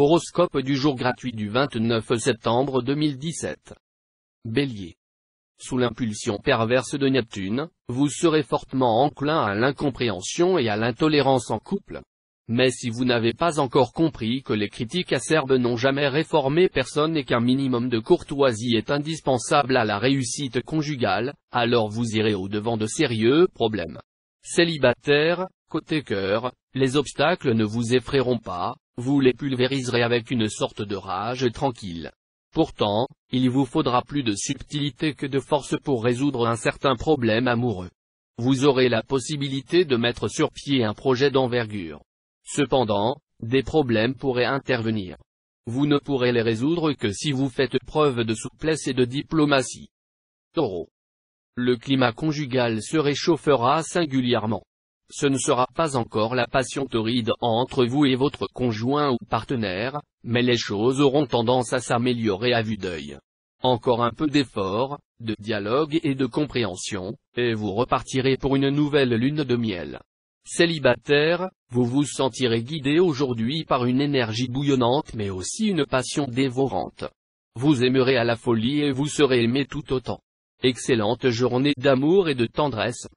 Horoscope du jour gratuit du 29 septembre 2017. Bélier. Sous l'impulsion perverse de Neptune, vous serez fortement enclin à l'incompréhension et à l'intolérance en couple. Mais si vous n'avez pas encore compris que les critiques acerbes n'ont jamais réformé personne et qu'un minimum de courtoisie est indispensable à la réussite conjugale, alors vous irez au-devant de sérieux problèmes. Célibataire, côté cœur, les obstacles ne vous effraieront pas, vous les pulvériserez avec une sorte de rage tranquille. Pourtant, il vous faudra plus de subtilité que de force pour résoudre un certain problème amoureux. Vous aurez la possibilité de mettre sur pied un projet d'envergure. Cependant, des problèmes pourraient intervenir. Vous ne pourrez les résoudre que si vous faites preuve de souplesse et de diplomatie. Taureau. Le climat conjugal se réchauffera singulièrement. Ce ne sera pas encore la passion torride entre vous et votre conjoint ou partenaire, mais les choses auront tendance à s'améliorer à vue d'œil. Encore un peu d'effort, de dialogue et de compréhension, et vous repartirez pour une nouvelle lune de miel. Célibataire, vous vous sentirez guidé aujourd'hui par une énergie bouillonnante mais aussi une passion dévorante. Vous aimerez à la folie et vous serez aimé tout autant. Excellente journée d'amour et de tendresse.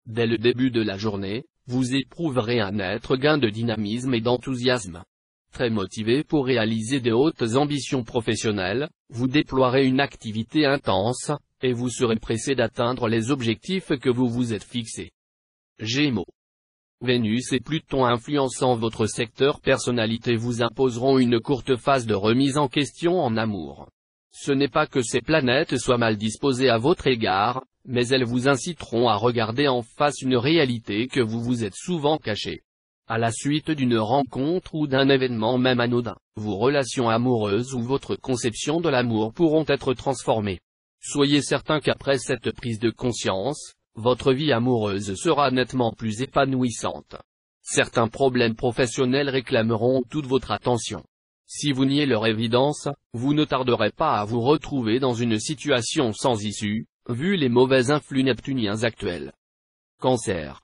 Dès le début de la journée, vous éprouverez un net gain de dynamisme et d'enthousiasme. Très motivé pour réaliser de hautes ambitions professionnelles, vous déploierez une activité intense, et vous serez pressé d'atteindre les objectifs que vous vous êtes fixés. Gémeaux. Vénus et Pluton influençant votre secteur personnalité vous imposeront une courte phase de remise en question en amour. Ce n'est pas que ces planètes soient mal disposées à votre égard, mais elles vous inciteront à regarder en face une réalité que vous vous êtes souvent cachée. À la suite d'une rencontre ou d'un événement même anodin, vos relations amoureuses ou votre conception de l'amour pourront être transformées. Soyez certain qu'après cette prise de conscience, votre vie amoureuse sera nettement plus épanouissante. Certains problèmes professionnels réclameront toute votre attention. Si vous niez leur évidence, vous ne tarderez pas à vous retrouver dans une situation sans issue, vu les mauvais influx neptuniens actuels. Cancer.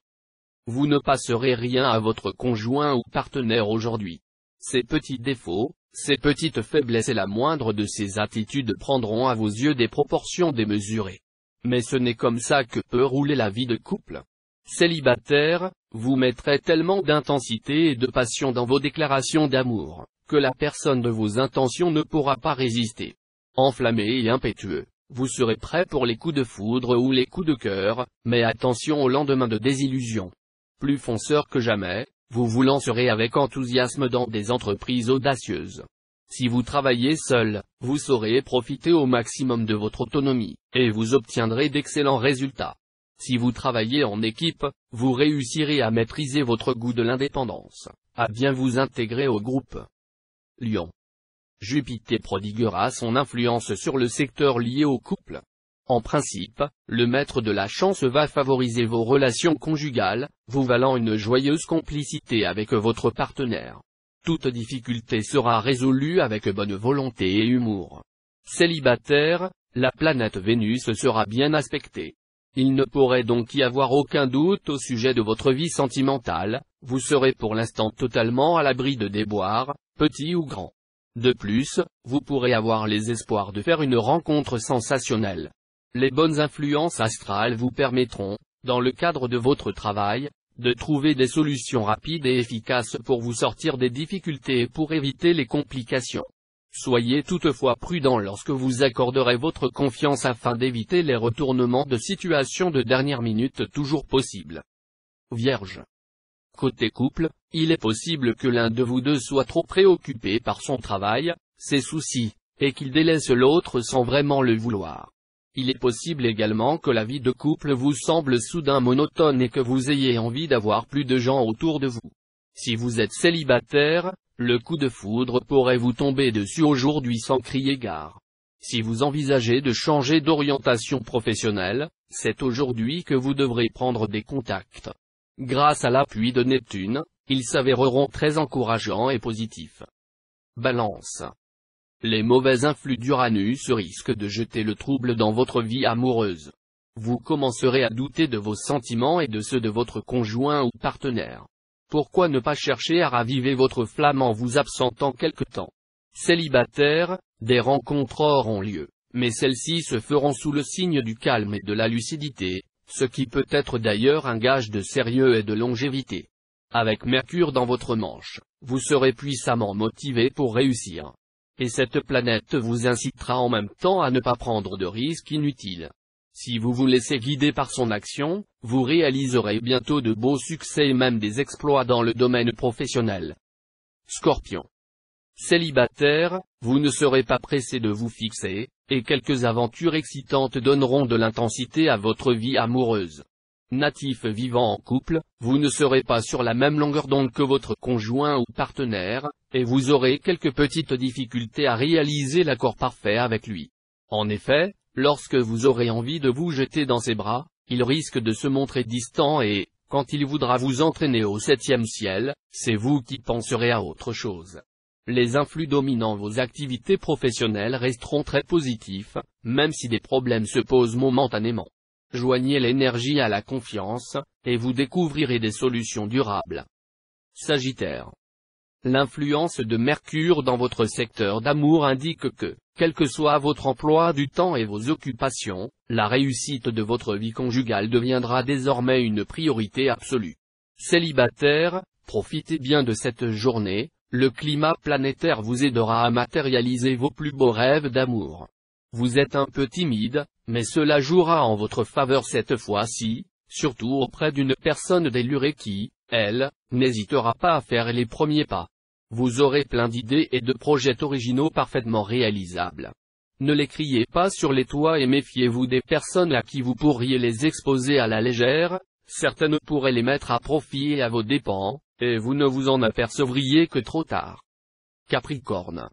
Vous ne passerez rien à votre conjoint ou partenaire aujourd'hui. Ces petits défauts, ces petites faiblesses et la moindre de ces attitudes prendront à vos yeux des proportions démesurées. Mais ce n'est comme ça que peut rouler la vie de couple. Célibataire, vous mettrez tellement d'intensité et de passion dans vos déclarations d'amour, que la personne de vos intentions ne pourra pas résister. Enflammé et impétueux, vous serez prêt pour les coups de foudre ou les coups de cœur, mais attention au lendemain de désillusion. Plus fonceur que jamais, vous vous lancerez avec enthousiasme dans des entreprises audacieuses. Si vous travaillez seul, vous saurez profiter au maximum de votre autonomie, et vous obtiendrez d'excellents résultats. Si vous travaillez en équipe, vous réussirez à maîtriser votre goût de l'indépendance, à bien vous intégrer au groupe. Lion. Jupiter prodiguera son influence sur le secteur lié au couple. En principe, le maître de la chance va favoriser vos relations conjugales, vous valant une joyeuse complicité avec votre partenaire. Toute difficulté sera résolue avec bonne volonté et humour. Célibataire, la planète Vénus sera bien aspectée. Il ne pourrait donc y avoir aucun doute au sujet de votre vie sentimentale, vous serez pour l'instant totalement à l'abri de déboires, petits ou grands. De plus, vous pourrez avoir les espoirs de faire une rencontre sensationnelle. Les bonnes influences astrales vous permettront, dans le cadre de votre travail, de trouver des solutions rapides et efficaces pour vous sortir des difficultés et pour éviter les complications. Soyez toutefois prudent lorsque vous accorderez votre confiance afin d'éviter les retournements de situation de dernière minute toujours possibles. Vierge. Côté couple, il est possible que l'un de vous deux soit trop préoccupé par son travail, ses soucis, et qu'il délaisse l'autre sans vraiment le vouloir. Il est possible également que la vie de couple vous semble soudain monotone et que vous ayez envie d'avoir plus de gens autour de vous. Si vous êtes célibataire, le coup de foudre pourrait vous tomber dessus aujourd'hui sans crier gare. Si vous envisagez de changer d'orientation professionnelle, c'est aujourd'hui que vous devrez prendre des contacts. Grâce à l'appui de Neptune, ils s'avéreront très encourageants et positifs. Balance. Les mauvais influx d'Uranus risquent de jeter le trouble dans votre vie amoureuse. Vous commencerez à douter de vos sentiments et de ceux de votre conjoint ou partenaire. Pourquoi ne pas chercher à raviver votre flamme en vous absentant quelque temps? Célibataire, des rencontres auront lieu, mais celles-ci se feront sous le signe du calme et de la lucidité, ce qui peut être d'ailleurs un gage de sérieux et de longévité. Avec Mercure dans votre manche, vous serez puissamment motivé pour réussir. Et cette planète vous incitera en même temps à ne pas prendre de risques inutiles. Si vous vous laissez guider par son action, vous réaliserez bientôt de beaux succès et même des exploits dans le domaine professionnel. Scorpion. Célibataire, vous ne serez pas pressé de vous fixer, et quelques aventures excitantes donneront de l'intensité à votre vie amoureuse. Natif vivant en couple, vous ne serez pas sur la même longueur d'onde que votre conjoint ou partenaire, et vous aurez quelques petites difficultés à réaliser l'accord parfait avec lui. En effet, lorsque vous aurez envie de vous jeter dans ses bras, il risque de se montrer distant et, quand il voudra vous entraîner au 7e ciel, c'est vous qui penserez à autre chose. Les influx dominant vos activités professionnelles resteront très positifs, même si des problèmes se posent momentanément. Joignez l'énergie à la confiance, et vous découvrirez des solutions durables. Sagittaire. L'influence de Mercure dans votre secteur d'amour indique que, quel que soit votre emploi du temps et vos occupations, la réussite de votre vie conjugale deviendra désormais une priorité absolue. Célibataire, profitez bien de cette journée, le climat planétaire vous aidera à matérialiser vos plus beaux rêves d'amour. Vous êtes un peu timide, mais cela jouera en votre faveur cette fois-ci, surtout auprès d'une personne délurée qui, elle, n'hésitera pas à faire les premiers pas. Vous aurez plein d'idées et de projets originaux parfaitement réalisables. Ne les criez pas sur les toits et méfiez-vous des personnes à qui vous pourriez les exposer à la légère, certaines pourraient les mettre à profit et à vos dépens, et vous ne vous en apercevriez que trop tard. Capricorne.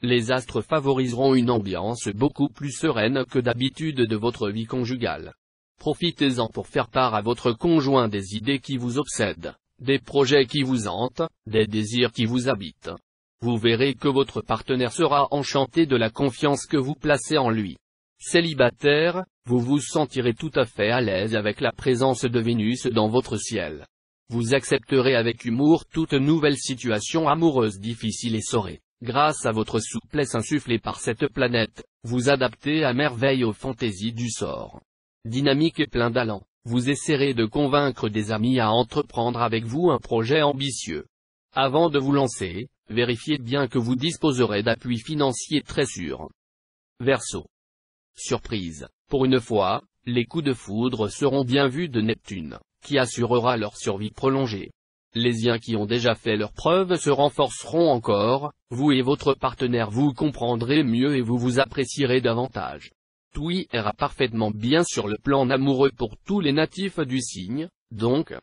Les astres favoriseront une ambiance beaucoup plus sereine que d'habitude de votre vie conjugale. Profitez-en pour faire part à votre conjoint des idées qui vous obsèdent, des projets qui vous hantent, des désirs qui vous habitent. Vous verrez que votre partenaire sera enchanté de la confiance que vous placez en lui. Célibataire, vous vous sentirez tout à fait à l'aise avec la présence de Vénus dans votre ciel. Vous accepterez avec humour toute nouvelle situation amoureuse difficile et saurez, grâce à votre souplesse insufflée par cette planète, vous adapter à merveille aux fantaisies du sort. Dynamique et plein d'allant, vous essaierez de convaincre des amis à entreprendre avec vous un projet ambitieux. Avant de vous lancer, vérifiez bien que vous disposerez d'appuis financiers très sûrs. Verseau. Surprise, pour une fois, les coups de foudre seront bien vus de Neptune, qui assurera leur survie prolongée. Les liens qui ont déjà fait leurs preuves se renforceront encore, vous et votre partenaire vous comprendrez mieux et vous vous apprécierez davantage. Tout ira parfaitement bien sur le plan amoureux pour tous les natifs du signe, donc,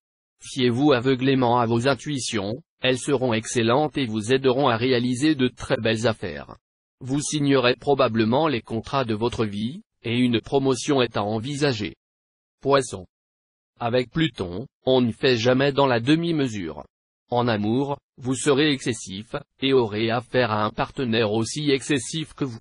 fiez-vous aveuglément à vos intuitions, elles seront excellentes et vous aideront à réaliser de très belles affaires. Vous signerez probablement les contrats de votre vie, et une promotion est à envisager. Poisson. Avec Pluton, on ne fait jamais dans la demi-mesure. En amour, vous serez excessif, et aurez affaire à un partenaire aussi excessif que vous.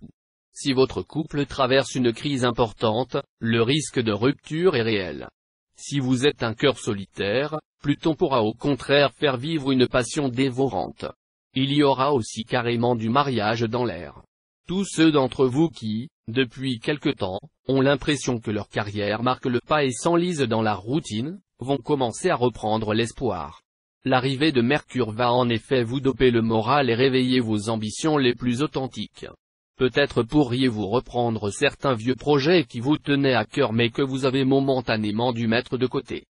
Si votre couple traverse une crise importante, le risque de rupture est réel. Si vous êtes un cœur solitaire, Pluton pourra au contraire faire vivre une passion dévorante. Il y aura aussi carrément du mariage dans l'air. Tous ceux d'entre vous qui, depuis quelque temps, ont l'impression que leur carrière marque le pas et s'enlisent dans la routine, vont commencer à reprendre l'espoir. L'arrivée de Mercure va en effet vous doper le moral et réveiller vos ambitions les plus authentiques. Peut-être pourriez-vous reprendre certains vieux projets qui vous tenaient à cœur mais que vous avez momentanément dû mettre de côté.